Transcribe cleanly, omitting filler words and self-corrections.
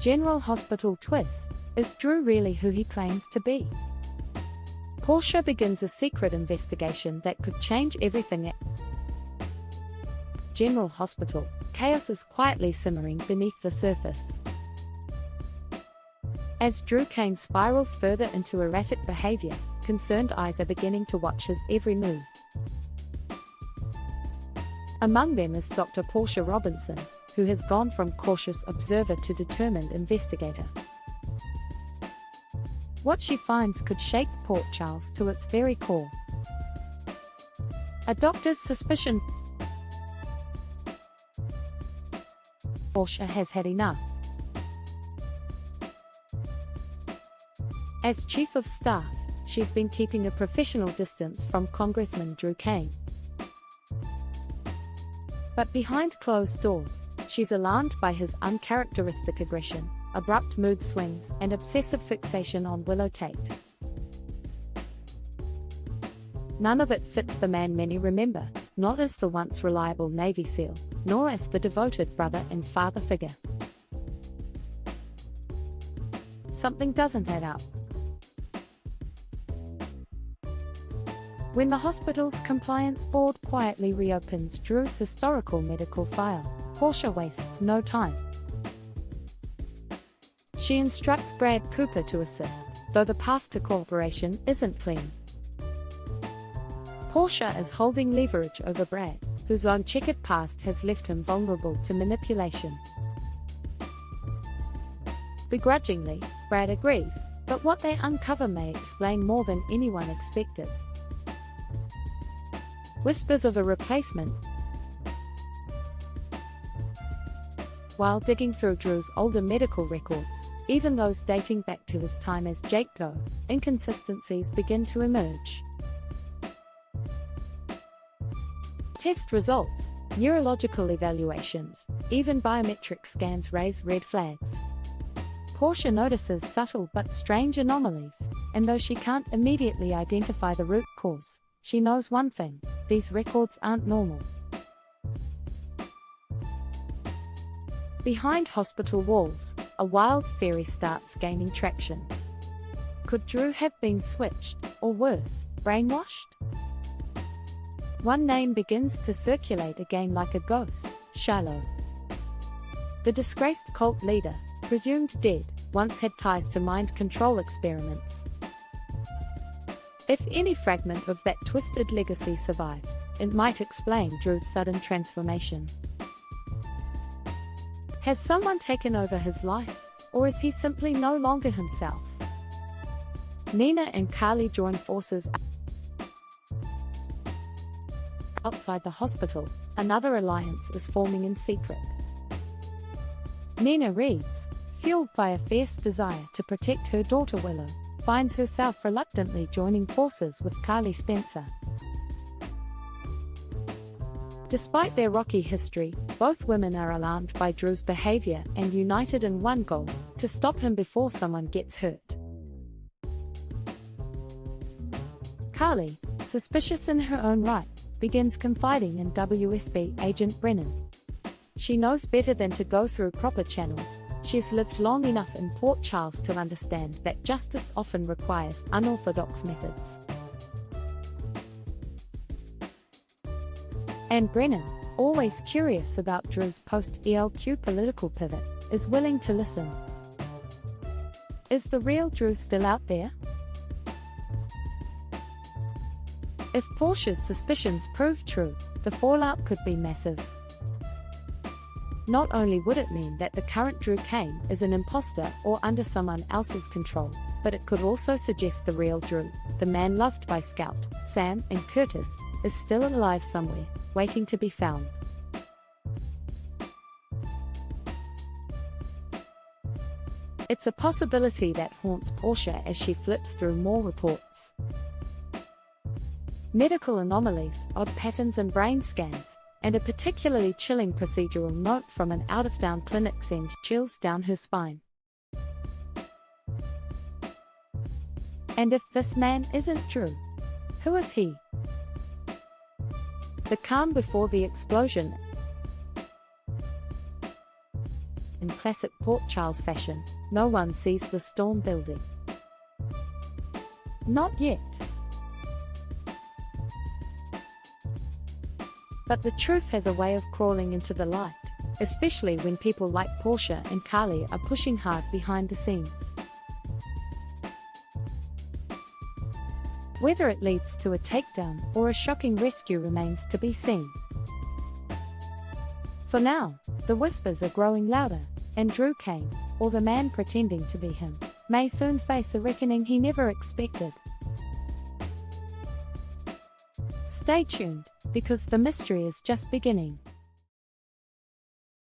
General Hospital twist. Is Drew really who he claims to be? Portia begins a secret investigation that could change everything at General Hospital. Chaos is quietly simmering beneath the surface. As Drew Cain spirals further into erratic behavior, concerned eyes are beginning to watch his every move. Among them is Dr. Portia Robinson, who has gone from cautious observer to determined investigator. What she finds could shake Port Charles to its very core. A doctor's suspicion. Portia has had enough. As Chief of Staff, she's been keeping a professional distance from Congressman Drew Cain. But behind closed doors, she's alarmed by his uncharacteristic aggression, abrupt mood swings, and obsessive fixation on Willow Tate. None of it fits the man many remember, not as the once reliable Navy SEAL, nor as the devoted brother and father figure. Something doesn't add up. When the hospital's compliance board quietly reopens Drew's historical medical file, Portia wastes no time. She instructs Brad Cooper to assist, though the path to cooperation isn't clean. Portia is holding leverage over Brad, whose own checkered past has left him vulnerable to manipulation. Begrudgingly, Brad agrees, but what they uncover may explain more than anyone expected. Whispers of a replacement. While digging through Drew's older medical records, even those dating back to his time as Jake Doe, inconsistencies begin to emerge. Test results, neurological evaluations, even biometric scans raise red flags. Portia notices subtle but strange anomalies, and though she can't immediately identify the root cause, she knows one thing: these records aren't normal. Behind hospital walls, a wild theory starts gaining traction. Could Drew have been switched, or worse, brainwashed? One name begins to circulate again like a ghost: Shiloh. The disgraced cult leader, presumed dead, once had ties to mind control experiments. If any fragment of that twisted legacy survived, it might explain Drew's sudden transformation. Has someone taken over his life, or is he simply no longer himself? Nina and Carly join forces outside the hospital. Another alliance is forming in secret. Nina Reeves, fueled by a fierce desire to protect her daughter Willow, finds herself reluctantly joining forces with Carly Spencer. Despite their rocky history, both women are alarmed by Drew's behavior and united in one goal: to stop him before someone gets hurt. Carly, suspicious in her own right, begins confiding in WSB agent Brennan. She knows better than to go through proper channels. She's lived long enough in Port Charles to understand that justice often requires unorthodox methods. And Brennan, always curious about Drew's post-ELQ political pivot, is willing to listen. Is the real Drew still out there? If Portia's suspicions prove true, the fallout could be massive. Not only would it mean that the current Drew Cain is an imposter or under someone else's control, but it could also suggest the real Drew, the man loved by Scout, Sam, and Curtis, is still alive somewhere, waiting to be found. It's a possibility that haunts Portia as she flips through more reports. Medical anomalies, odd patterns in brain scans, and a particularly chilling procedural note from an out-of-town clinic send chills down her spine. And if this man isn't Drew, who is he? The calm before the explosion. in classic Port Charles fashion, no one sees the storm building. Not yet. But the truth has a way of crawling into the light, especially when people like Portia and Carly are pushing hard behind the scenes. Whether it leads to a takedown or a shocking rescue remains to be seen. For now, the whispers are growing louder, and Drew Kane, or the man pretending to be him, may soon face a reckoning he never expected. Stay tuned, because the mystery is just beginning.